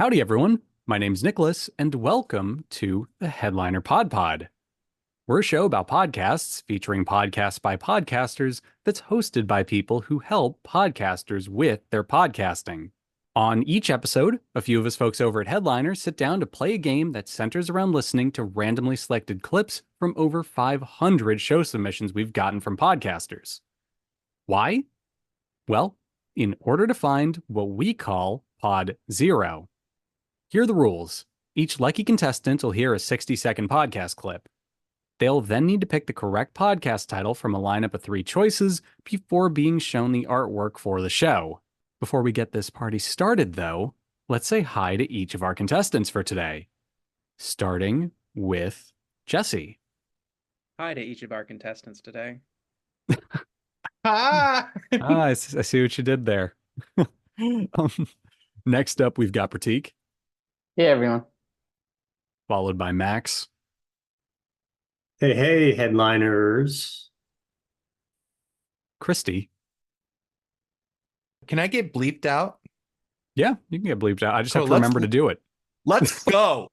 Howdy, everyone. My name's Nicholas, and welcome to the Headliner PodPod. We're a show about podcasts featuring podcasts by podcasters that's hosted by people who help podcasters with their podcasting. On each episode, a few of us folks over at Headliner sit down to play a game that centers around listening to randomly selected clips from over 500 show submissions we've gotten from podcasters. Why? Well, in order to find what we call Pod Zero. Here are the rules. Each lucky contestant will hear a 60-second podcast clip. They'll then need to pick the correct podcast title from a lineup of 3 choices before being shown the artwork for the show. Before we get this party started, though, let's say hi to each of our contestants for today. Starting with Jesse. Hi to each of our contestants today. I see what you did there. Next up, we've got Pratik, Hey everyone. followed by Max, Hey, headliners. Christy. Can I get bleeped out? Yeah, you can get bleeped out. I just So have to remember to do it. Let's go.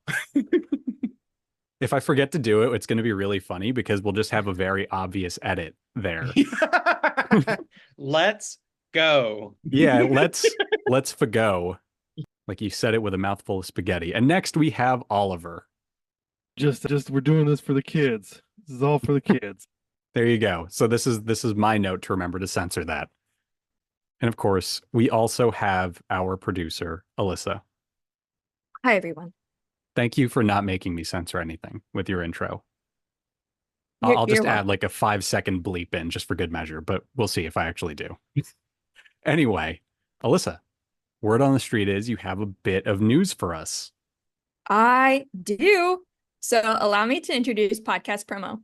If I forget to do it, it's going to be really funny because we'll just have a very obvious edit there. Let's go. Yeah, let's forgo. Like you said it with a mouthful of spaghetti. And next we have Oliver. Just we're doing this for the kids. This is all for the kids. There you go. So this is my note to remember to censor that. And of course, we also have our producer, Alyssa. Hi, everyone. Thank you for not making me censor anything with your intro. You're- I'll just you're add like a 5-second bleep in just for good measure, but we'll see if I actually do. Anyway, Alyssa, word on the street is you have a bit of news for us. I do. So allow me to introduce Podcast Promo.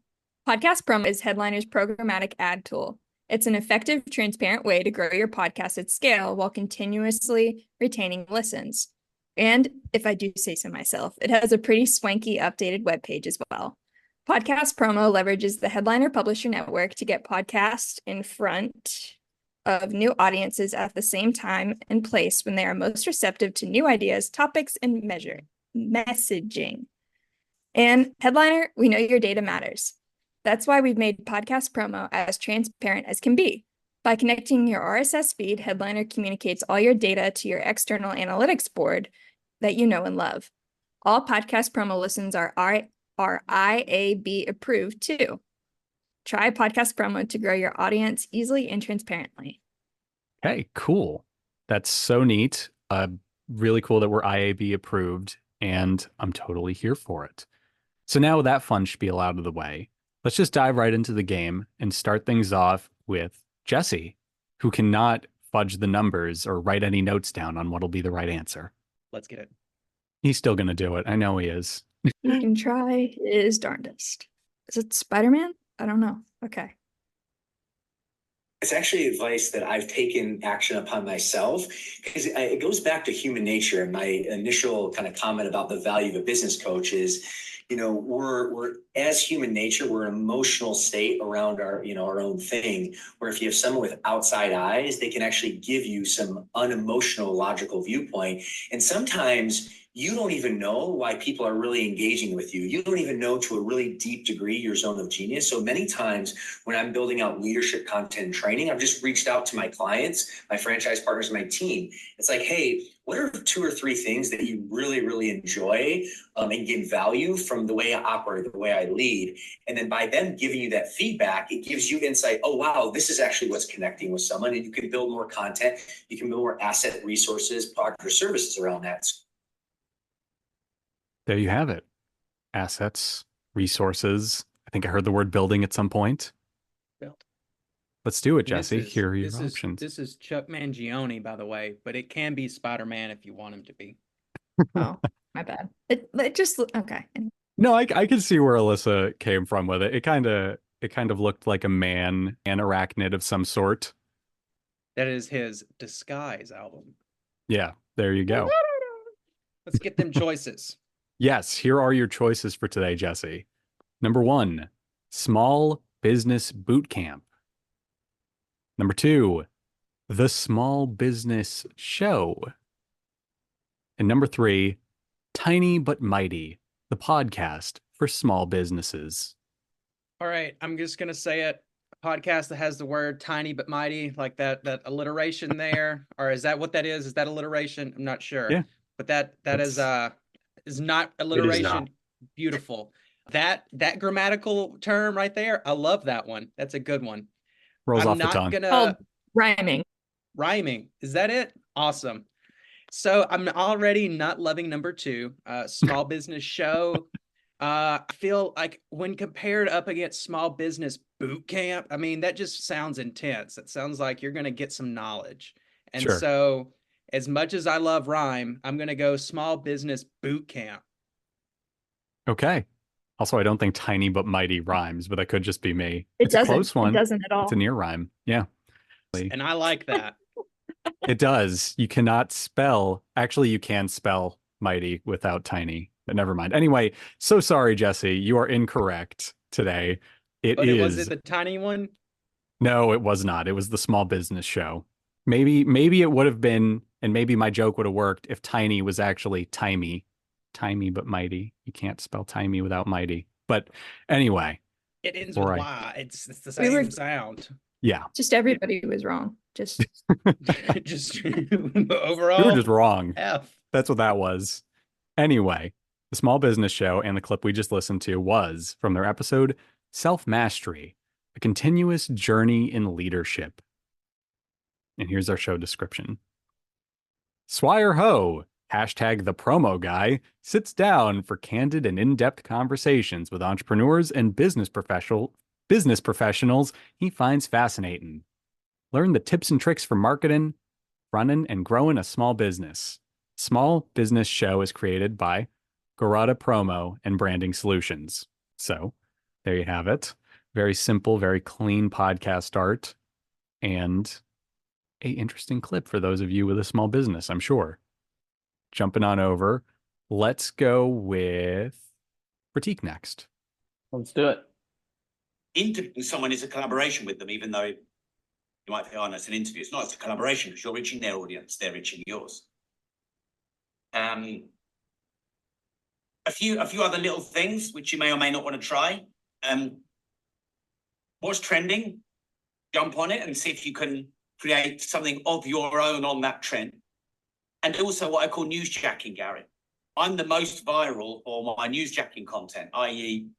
Podcast Promo is Headliner's programmatic ad tool. It's an effective, transparent way to grow your podcast at scale while continuously retaining listens. And if I do say so myself, it has a pretty swanky updated webpage as well. Podcast Promo leverages the Headliner Publisher Network to get podcasts in front of new audiences at the same time and place when they are most receptive to new ideas, topics, and messaging. And Headliner, we know your data matters. That's why we've made Podcast Promo as transparent as can be. By connecting your RSS feed, Headliner communicates all your data to your external analytics board that you know and love. All Podcast Promo listens are IAB approved too. Try Podcast Promo to grow your audience easily and transparently. Okay, cool. That's so neat. Really cool that we're IAB approved, and I'm totally here for it. So now with that fun spiel out of the way, let's just dive right into the game and start things off with Jesse, who cannot fudge the numbers or write any notes down on what'll be the right answer. Let's get it. He's still going to do it. I know he is. He can try his darndest. Is it Spider-Man? I don't know. Okay. It's actually advice that I've taken action upon myself because it goes back to human nature. And my initial kind of comment about the value of a business coach is, we're as human nature, we're an emotional state around our own thing, where if you have someone with outside eyes, they can actually give you some unemotional, logical viewpoint. And sometimes you don't even know why people are really engaging with you. You don't even know to a really deep degree your zone of genius. So many times when I'm building out leadership content and training, I've just reached out to my clients, my franchise partners, and my team. It's like, hey, what are 2 or 3 things that you really, really enjoy and get value from the way I operate, the way I lead? And then by them giving you that feedback, it gives you insight. Oh, wow, this is actually what's connecting with someone. And you can build more content. You can build more asset resources, product or services around that. There you have it. Assets, resources. I think I heard the word building at some point. Build. Let's do it, And this Jesse. is- Here are your this options. This is Chuck Mangioni, by the way, but it can be Spider-Man if you want him to be. Oh, my bad. It just okay. No, I can see where Alyssa came from with it. It kind of looked like a man, an arachnid of some sort. That is his Disguise album. Yeah, there you go. Let's get them choices. Yes, here are your choices for today, Jesse. Number 1, Small Business Bootcamp. Number 2, The Small Business Show. And number 3, Tiny But Mighty, the podcast for small businesses. All right, I'm just gonna say it. A podcast that has the word tiny but mighty, like that alliteration there. Or is that what that is? Is that alliteration? I'm not sure. Yeah. But that is not alliteration. Beautiful. That grammatical term right there, I love that one. That's a good one. Rolls I'm off the not tongue. gonna Rhyming. rhyming. Is that it? Awesome. So I'm already not loving number 2, small business show. I feel like when compared up against small business boot camp, I mean, that just sounds intense. It sounds like you're going to get some knowledge. And Sure. so as much as I love rhyme, I'm going to go small business boot camp. Okay. Also, I don't think Tiny But Mighty rhymes, but that could just be me. It It's a doesn't. close one. It doesn't at all. It's a near rhyme. Yeah. And I like that. It does. You cannot spell. Actually, you can spell mighty without tiny, but never mind. Anyway, so sorry, Jesse. You are incorrect today. But was it the tiny one? No, it was not. It was the small business show. Maybe it would have been, and maybe my joke would have worked if tiny was actually timey. Timey but mighty. You can't spell timey without mighty. But anyway. It ends with Right. Y. It's the same sound. Yeah. Just everybody was wrong. Just Just overall. You were just wrong. F. That's what that was. Anyway, the small business show and the clip we just listened to was from their episode Self-Mastery, a continuous journey in leadership. And here's our show description. Swire Ho, hashtag the promo guy, sits down for candid and in-depth conversations with entrepreneurs and business professionals he finds fascinating. Learn the tips and tricks for marketing, running, and growing a small business. Small Business Show is created by Garada Promo and Branding Solutions. So there you have it. Very simple, very clean podcast art, and a interesting clip for those of you with a small business, I'm sure. Jumping on over, let's go with Pratik next. Let's do it. Interviewing someone is a collaboration with them, even though you might think, oh, no, it's an interview. It's not, it's a collaboration because you're reaching their audience, they're reaching yours. A few other little things which you may or may not want to try. What's trending? Jump on it and see if you can create something of your own on that trend. And also what I call newsjacking, Gary. I'm the most viral for my newsjacking content, i.e.,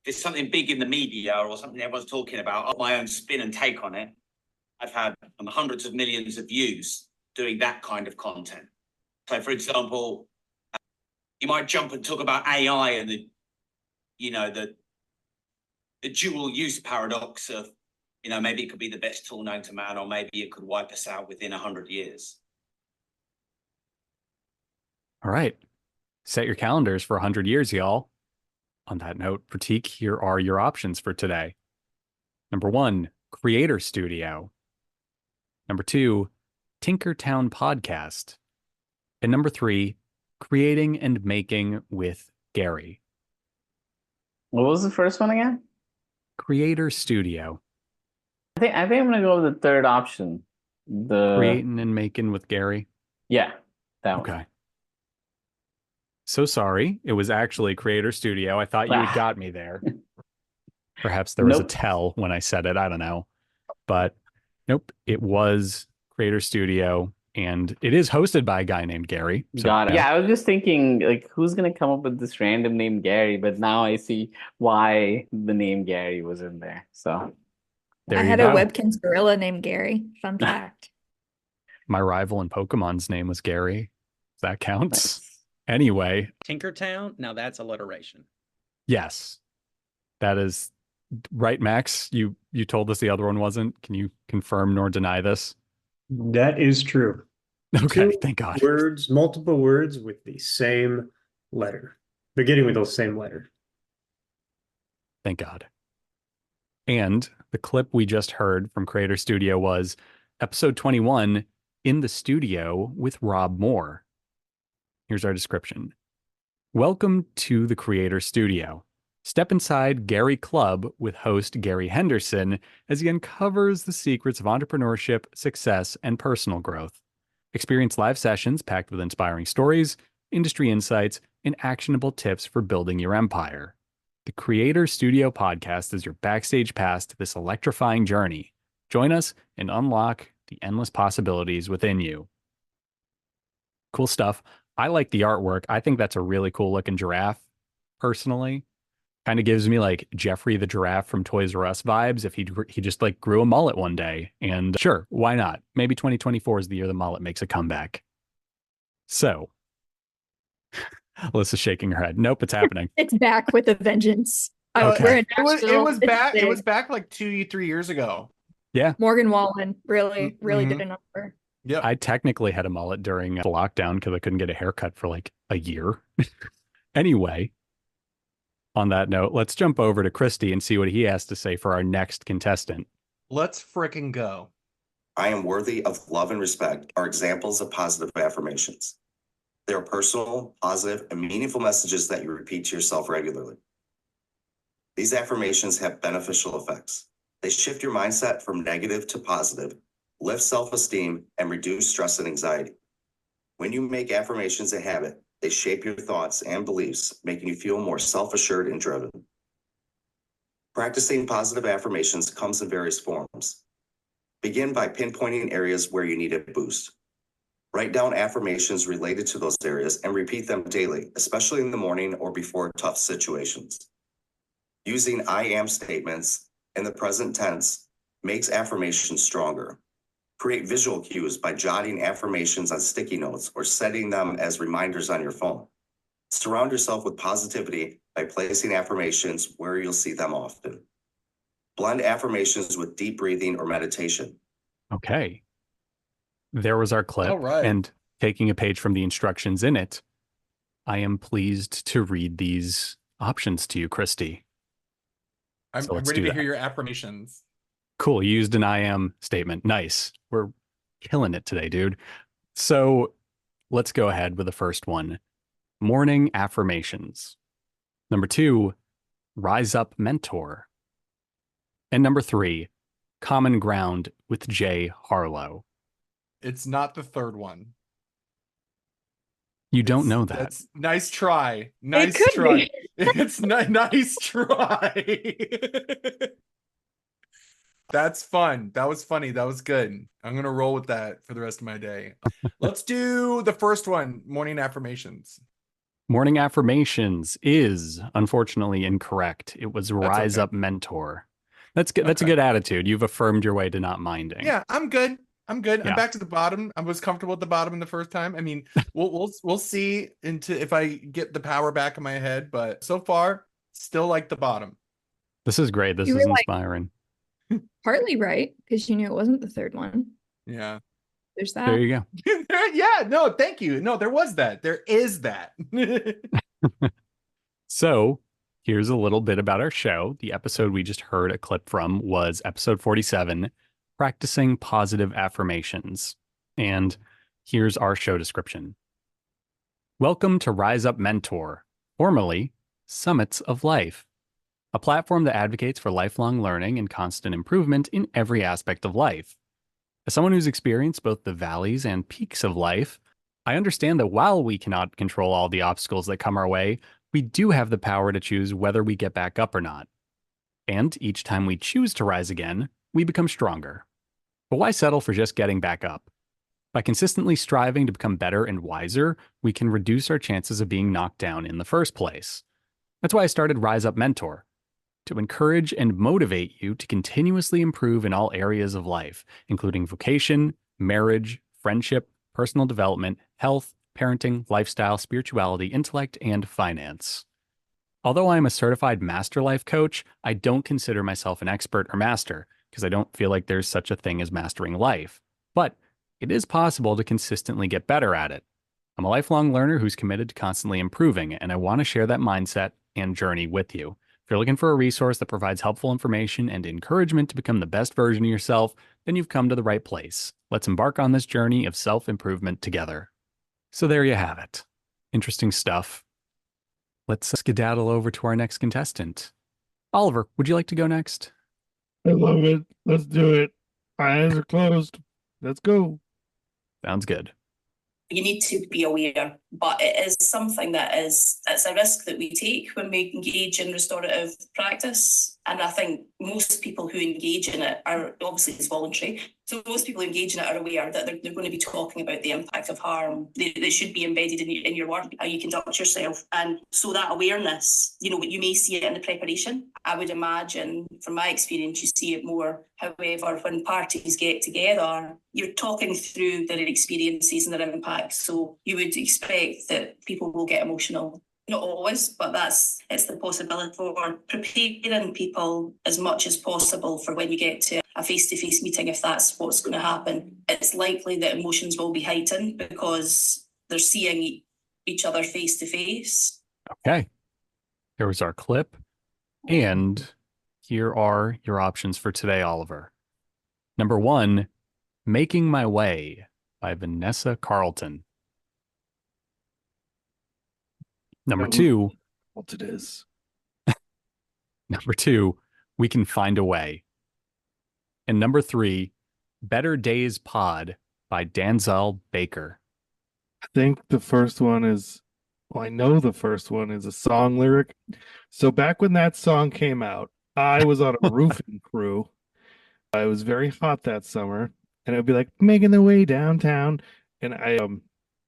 there's something big in the media or something everyone's talking about, I've my own spin and take on it. I've had hundreds of millions of views doing that kind of content. So, for example, you might jump and talk about AI and the dual use paradox of, maybe it could be the best tool known to man, or maybe it could wipe us out within 100 years. All right. Set your calendars for 100 years, y'all. On that note, Pratik, here are your options for today. Number 1, Creator Studio. Number 2, Tinkertown Podcast. And number 3, Creating and Making with Gary. What was the first one again? Creator Studio. I think I'm gonna go with the third option. The Creating and Making with Gary. Yeah, that one. Okay. So sorry. It was actually Creator Studio. I thought you had got me there. Perhaps there was a tell when I said it. I don't know. But nope, it was Creator Studio. And it is hosted by a guy named Gary. So, Got it. Yeah, I was just thinking, like, who's gonna come up with this random name Gary? But now I see why the name Gary was in there. So there I you had go. a Webkins gorilla named Gary. Fun fact. My rival in Pokemon's name was Gary. That counts. Nice. Anyway. Tinkertown? Now that's alliteration. Yes. That is right, Max. You told us the other one wasn't. Can you confirm nor deny this? That is true. Okay, 2 thank God. Words, multiple words with the same letter, beginning with the same letter. Thank God. And the clip we just heard from Creator Studio was episode 21, In the Studio with Rob Moore. Here's our description. Welcome to the Creator Studio. Step inside Gary Club with host Gary Henderson as he uncovers the secrets of entrepreneurship, success, and personal growth. Experience live sessions packed with inspiring stories, industry insights, and actionable tips for building your empire. The Creator Studio podcast is your backstage pass to this electrifying journey. Join us and unlock the endless possibilities within you. Cool stuff. I like the artwork. I think that's a really cool looking giraffe, personally. Kind of gives me like Jeffrey the giraffe from Toys R Us vibes if he just like grew a mullet one day. And sure, why not? Maybe 2024 is the year the mullet makes a comeback. So, Alyssa's shaking her head. Nope, it's happening. It's back with a vengeance. Okay. We're in It was Nashville. back. It's It was big. back like 2-3 years ago. Morgan Wallen really Mhm. did a number. Yep. I technically had a mullet during the lockdown because I couldn't get a haircut for like a year. Anyway, on that note, let's jump over to Christy and see what he has to say for our next contestant. Let's frickin' go. I am worthy of love and respect are examples of positive affirmations. They are personal, positive, and meaningful messages that you repeat to yourself regularly. These affirmations have beneficial effects. They shift your mindset from negative to positive, lift self-esteem, and reduce stress and anxiety. When you make affirmations a habit, they shape your thoughts and beliefs, making you feel more self-assured and driven. Practicing positive affirmations comes in various forms. Begin by pinpointing areas where you need a boost. Write down affirmations related to those areas and repeat them daily, especially in the morning or before tough situations. Using I am statements in the present tense makes affirmations stronger. Create visual cues by jotting affirmations on sticky notes or setting them as reminders on your phone. Surround yourself with positivity by placing affirmations where you'll see them often. Blend affirmations with deep breathing or meditation. Okay. There was our clip. All right. And taking a page from the instructions in it, I am pleased to read these options to you, Christy. I'm So let's ready do to that. hear your affirmations. Cool. You used an I am statement. Nice. We're killing it today, dude. So let's go ahead with the first one. Morning affirmations. Number 2, rise up mentor. And number 3, common ground with Jay Harlow. It's not the third one. You don't know that. That's nice try. Nice could try. be. It's nice try. That's fun. That was funny. That was good. I'm gonna roll with that for the rest of my day. Let's do the first one, morning affirmations. Morning affirmations is unfortunately incorrect. It was rise okay. up mentor. That's good. That's a Okay. good attitude. You've affirmed your way to not minding. Yeah, I'm good. I'm good. Yeah. I'm back to the bottom. I was comfortable at the bottom the first time. I mean, we'll see into if I get the power back in my head, but so far, still like the bottom. This is great. This You is were like- inspiring. Partly right, because you knew it wasn't the third one. Yeah. There's There that. you go. Yeah, no, thank you. No, there was that. There is that. So here's a little bit about our show. The episode we just heard a clip from was episode 47, Practicing Positive Affirmations. And here's our show description. Welcome to Rise Up Mentor, formerly Summits of Life, a platform that advocates for lifelong learning and constant improvement in every aspect of life. As someone who's experienced both the valleys and peaks of life, I understand that while we cannot control all the obstacles that come our way, we do have the power to choose whether we get back up or not. And each time we choose to rise again, we become stronger. But why settle for just getting back up? By consistently striving to become better and wiser, we can reduce our chances of being knocked down in the first place. That's why I started Rise Up Mentor, to encourage and motivate you to continuously improve in all areas of life, including vocation, marriage, friendship, personal development, health, parenting, lifestyle, spirituality, intellect, and finance. Although I am a certified master life coach, I don't consider myself an expert or master because I don't feel like there's such a thing as mastering life. But it is possible to consistently get better at it. I'm a lifelong learner who's committed to constantly improving, and I want to share that mindset and journey with you. If you're looking for a resource that provides helpful information and encouragement to become the best version of yourself, then you've come to the right place. Let's embark on this journey of self-improvement together. So there you have it. Interesting stuff. Let's skedaddle over to our next contestant. Oliver, would you like to go next? I love it. Let's do it. My eyes are closed. Let's go. Sounds good. You need to be aware, but it is something it's a risk that we take when we engage in restorative practice. And I think most people who engage in it are, obviously it's voluntary, so most people who engage in it are aware that they're going to be talking about the impact of harm. They should be embedded in your work, how you conduct yourself. And so that awareness, you may see it in the preparation. I would imagine, from my experience, you see it more. However, when parties get together, you're talking through their experiences and their impacts. So you would expect that people will get emotional. Not always, but it's the possibility for preparing people as much as possible for when you get to a face-to-face meeting, if that's what's going to happen. It's likely that emotions will be heightened because they're seeing each other face-to-face. Okay. Here was our clip. And here are your options for today, Oliver. Number 1, Making My Way by Vanessa Carlton. Number 2, What it is. Number 2, We Can Find a Way. And number 3, Better Days Pod by Denzel Baker. I think the first one is, well, I know the first one is a song lyric. So back when that song came out, I was on a roofing crew. It was very hot that summer, and it would be like making the way downtown. And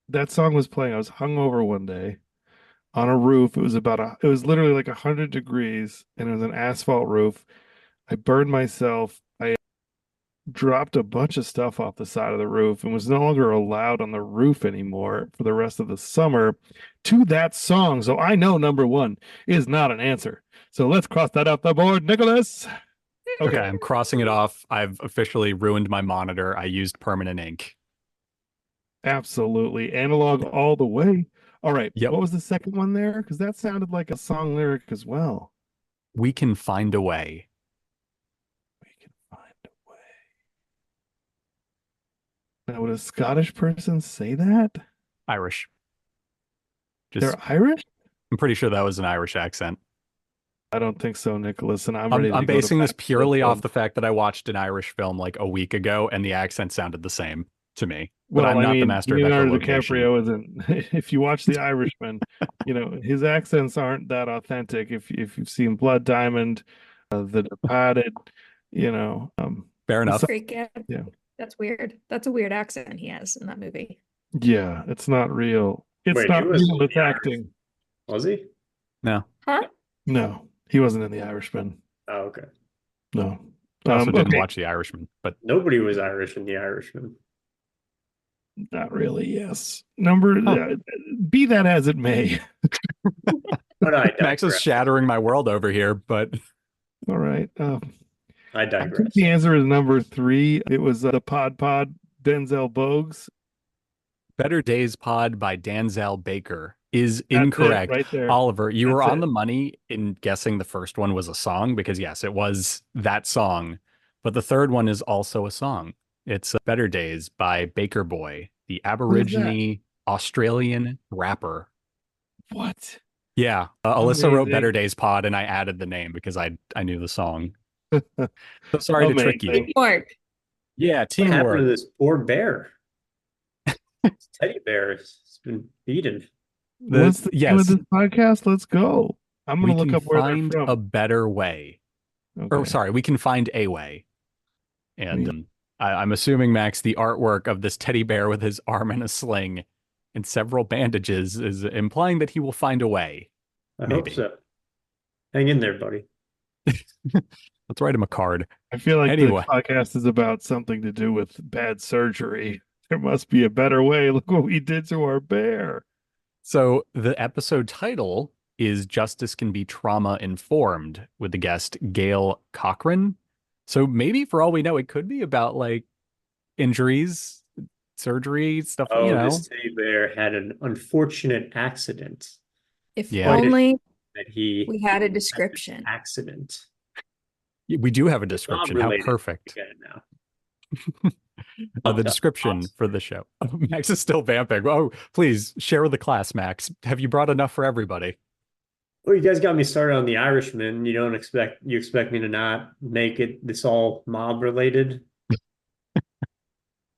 that song was playing. I was hungover one day on a roof. It was literally like 100 degrees, and it was an asphalt roof. I burned myself. I dropped a bunch of stuff off the side of the roof and was no longer allowed on the roof anymore for the rest of the summer to that song. So I know number 1 is not an answer. So let's cross that off the board, Nicholas. Okay, I'm crossing it off. I've officially ruined my monitor. I used permanent ink. Absolutely. Analog all the way. All right. Yep. What was the second one there? Because that sounded like a song lyric as well. We Can Find a Way. We can find a way. Now, would a Scottish person say that? Irish. They're Irish? I'm pretty sure that was an Irish accent. I don't think so, Nicholas. And I'm basing this purely off the fact that I watched an Irish film like a week ago, and the accent sounded the same to me. But well, I'm not the master of Leonardo echolocation. DiCaprio isn't. If you watch The Irishman, his accents aren't that authentic. If you've seen Blood Diamond, The Departed, fair enough. Yeah, That's weird. That's a weird accent he has in that movie. Yeah, it's not real. It's Wait, not he was real. It's acting. Was he? No. Huh? No, he wasn't in The Irishman. Oh, okay. No. I also didn't okay. watch The Irishman, but Nobody was Irish in The Irishman. Not really, yes. Be that as it may. But Max is shattering my world over here, but all right. I I digress. think the answer is number 3. It was the Pod Denzel Bogues. Better Days Pod by Denzel Baker is That's incorrect. it, right there. Oliver, you were That's on it. the money in guessing the first one was a song because yes, it was that song, but the third one is also a song. It's Better Days by Baker Boy, the Aborigine Australian rapper. What? Yeah, Alyssa wrote Amazing. Better Days Pod, and I added the name because I knew the song. So sorry to trick you. Amazing. Teamwork. Yeah, What happened to teamwork. this poor bear? This teddy bear has been beaten. What's the name of this podcast? Let's go. I'm We going to look can up where they're find from. a better way. Or Okay. sorry, we can find a way. And We- I'm assuming, Max, the artwork of this teddy bear with his arm in a sling and several bandages is implying that he will find a way. I Maybe. hope so. Hang in there, buddy. Let's write him a card. I feel like Anyway. the podcast is about something to do with bad surgery. There must be a better way. Look what we did to our bear. So the episode title is Justice Can Be Trauma Informed with the guest Gail Cochran. So maybe for all we know, it could be about like injuries, surgery, stuff, Oh, you know. this teddy bear had an unfortunate accident. If Yeah. only That he we had a description. accident. We do have a description. How related. perfect. Get it now. The description for the show. Max is still vamping. Oh, please share with the class, Max. Have you brought enough for everybody? Well, you guys got me started on The Irishman. You expect me to not make it this all mob related?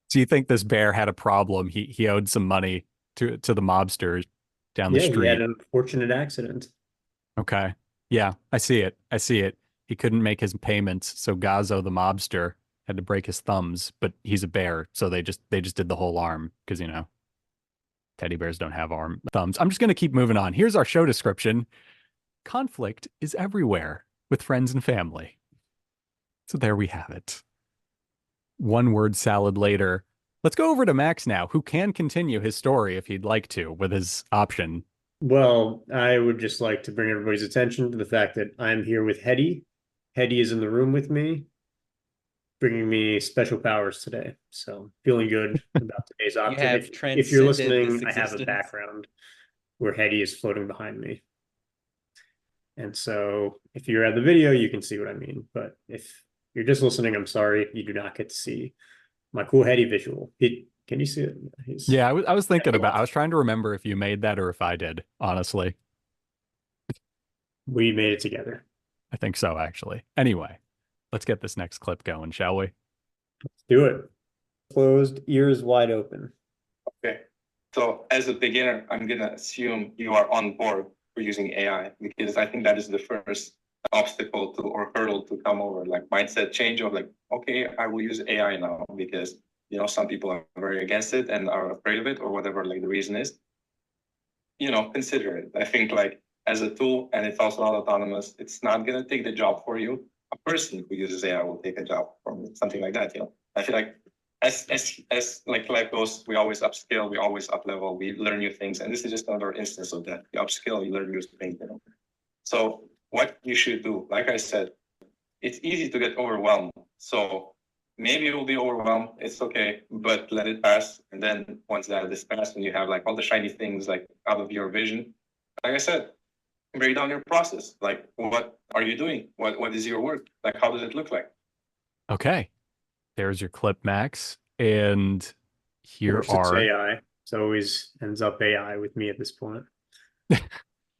So you think this bear had a problem? He owed some money to the mobster down the Yeah, he had street. an unfortunate accident. Okay. Yeah, I see it. I see it. He couldn't make his payments, so Gazzo the mobster had to break his thumbs, but he's a bear, so they just did the whole arm because teddy bears don't have arm thumbs. I'm just going to keep moving on. Here's our show description. Conflict is everywhere with friends and family. So there we have it. One word salad later. Let's go over to Max now, who can continue his story if he'd like to with his option. Well, I would just like to bring everybody's attention to the fact that I'm here with Heady. Heady is in the room with me, bringing me special powers today. So feeling good about today's option. have If you're transcended listening, this I have a existence. background where Heady is floating behind me. And so if you're at the video, you can see what I mean. But if you're just listening, I'm sorry, you do not get to see my cool Heady visual. Can you see it? Yeah, I was thinking I was trying to remember if you made that or if I did, honestly. We made it together. I think so, actually. Anyway, let's get this next clip going, shall we? Let's do it. Closed, ears wide open. Okay. So as a beginner, I'm going to assume you are on board for using AI because I think that is the first obstacle to or hurdle to come over, like mindset change of like, okay, I will use AI now because, you know, some people are very against it and are afraid of it or whatever, like the reason is, you know, consider it. I think like as a tool and it's also not autonomous, it's not going to take the job for you. A person who uses AI will take a job from something like that, you know. I feel like as like life goes, we always upscale, we always up level, we learn new things, and this is just another instance of that. You upscale, you learn new things, you know. So what you should do, like I said, it's easy to get overwhelmed. So maybe you'll be overwhelmed. It's okay, but let it pass. And then once that is passed, and you have like all the shiny things like out of your vision, like I said, break down your process. Like, what are you doing? What is your work? Like, how does it look like? Okay. There's your clip, Max. And here It's are AI. It always ends up AI with me at this point.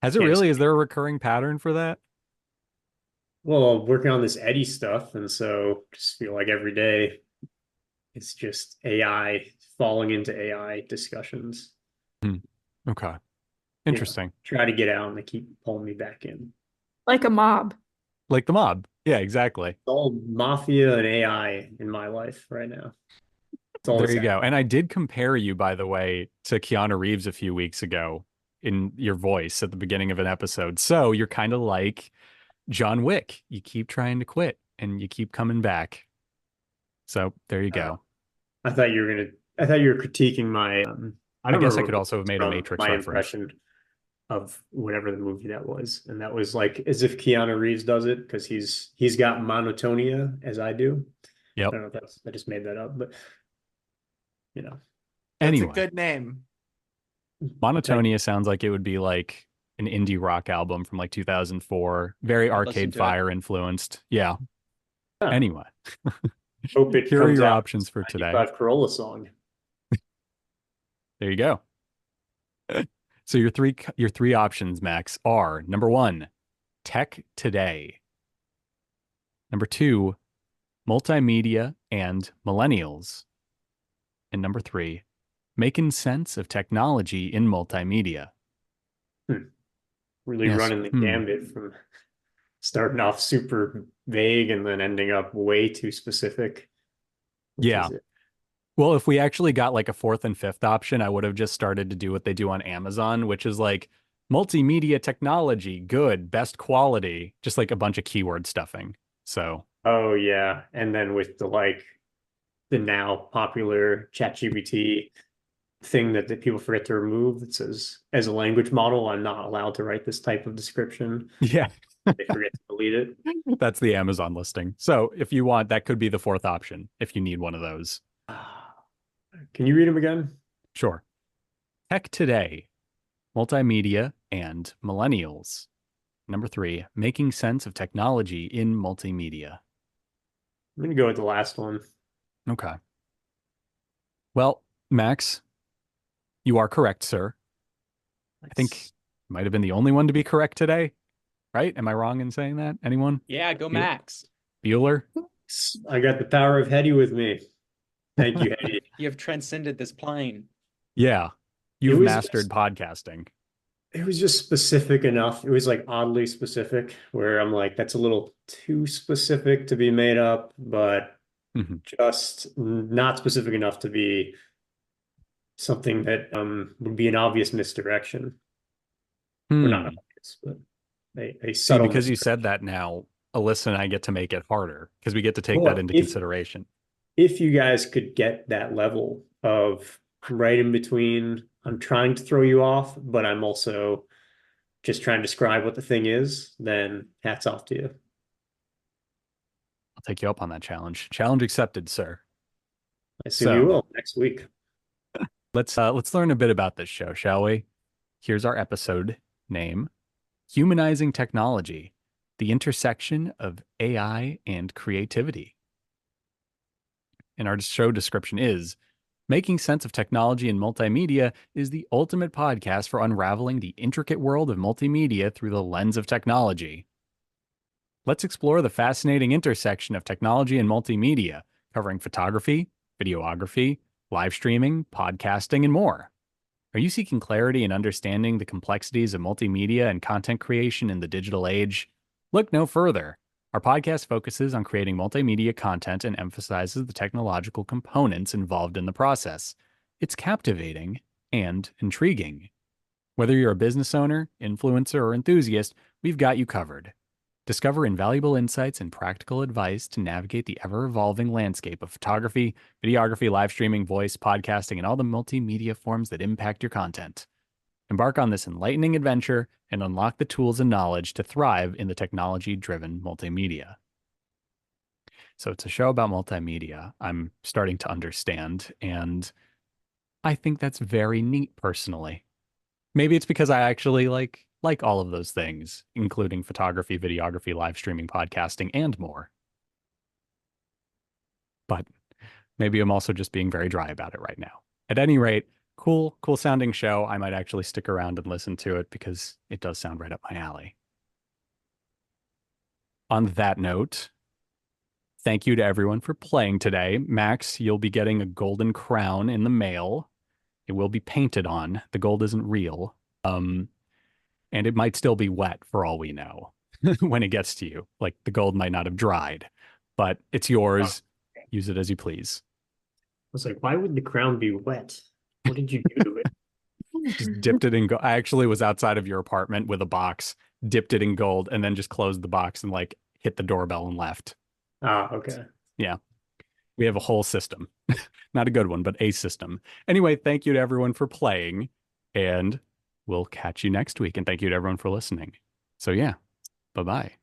Has it Yes. really? Is there a recurring pattern for that? Well, working on this Eddie stuff, and so just feel like every day it's just AI falling into AI discussions. Okay. Interesting. Try to get out and they keep pulling me back in. Like a mob. Like the mob. Yeah, exactly. It's all mafia and AI in my life right now. It's all There you go. And I did compare you, by the way, to Keanu Reeves a few weeks ago in your voice at the beginning of an episode. So you're kind of like John Wick. You keep trying to quit and you keep coming back. So there you go. I thought you were critiquing my I guess I could also have made a Matrix my reference. impression of whatever the movie that was. And that was like as if Keanu Reeves does it because he's got monotonia as I do. Yep. I don't know if I just made that up, but you know. Anyway, That's a good name. Monotonia sounds like it would be like an indie rock album from like 2004, very Arcade Fire influenced. Yeah. Huh. Anyway, Hope it here are comes your out options for today. 95 Corolla song. There you go. So your three options, Max, are number 1, Tech Today. Number 2, Multimedia and Millennials. And number 3, Making Sense of Technology in Multimedia. Really running the gambit from starting off super vague and then ending up way too specific. Yeah. Well, if we actually got like a 4th and 5th option, I would have just started to do what they do on Amazon, which is like multimedia technology, good, best quality, just like a bunch of keyword stuffing. So. Oh yeah, and then with the now popular ChatGPT thing that people forget to remove, it says as a language model, I'm not allowed to write this type of description. Yeah. They forget to delete it. That's the Amazon listing. So if you want, that could be the 4th option if you need one of those. Can you read them again? Sure. Tech Today, Multimedia and Millennials. Number 3, Making Sense of Technology in Multimedia. I'm going to go with the last one. Okay. Well, Max, you are correct, sir. I think you might have been the only one to be correct today, right? Am I wrong in saying that? Anyone? Yeah, go Max. Bueller? I got the power of Heady with me. Thank you, Heady. You have transcended this plane. Yeah. You've was mastered just- podcasting. It was just specific enough. It was like oddly specific, where I'm like, that's a little too specific to be made up, but Mhm. just not specific enough to be something that would be an obvious misdirection. Or not obvious, but a See, subtle because you misdirection. said that now, Alyssa and I get to make it harder because we get to take Well, that into if- consideration. If you guys could get that level of right in between, I'm trying to throw you off, but I'm also just trying to describe what the thing is, then hats off to you. I'll take you up on that challenge. Challenge accepted, sir. I assume So- you will next week. Let's learn a bit about this show, shall we? Here's our episode name: Humanizing Technology, the intersection of AI and creativity. And our show description is: Making sense of technology and multimedia is the ultimate podcast for unraveling the intricate world of multimedia through the lens of technology. Let's explore the fascinating intersection of technology and multimedia, covering photography, videography, live streaming, podcasting, and more. Are you seeking clarity and understanding the complexities of multimedia and content creation in the digital age? Look no further. Our podcast focuses on creating multimedia content and emphasizes the technological components involved in the process. It's captivating and intriguing. Whether you're a business owner, influencer, or enthusiast, we've got you covered. Discover invaluable insights and practical advice to navigate the ever-evolving landscape of photography, videography, live streaming, voice, podcasting, and all the multimedia forms that impact your content. Embark on this enlightening adventure and unlock the tools and knowledge to thrive in the technology-driven multimedia. So it's a show about multimedia. I'm starting to understand, and I think that's very neat personally. Maybe it's because I actually like all of those things, including photography, videography, live streaming, podcasting, and more. But maybe I'm also just being very dry about it right now. At any rate, cool sounding show. I might actually stick around and listen to it because it does sound right up my alley. On that note, thank you to everyone for playing today. Max, you'll be getting a golden crown in the mail. It will be painted on. The gold isn't real. And it might still be wet for all we know when it gets to you. Like the gold might not have dried, but it's yours. Use it as you please. I was like, why would the crown be wet? What did you do to it? Just dipped it in gold. I actually was outside of your apartment with a box, dipped it in gold, and then just closed the box and like hit the doorbell and left. Ah, okay. Yeah. We have a whole system. Not a good one, but a system. Anyway, thank you to everyone for playing, and we'll catch you next week. And thank you to everyone for listening. So yeah, bye-bye.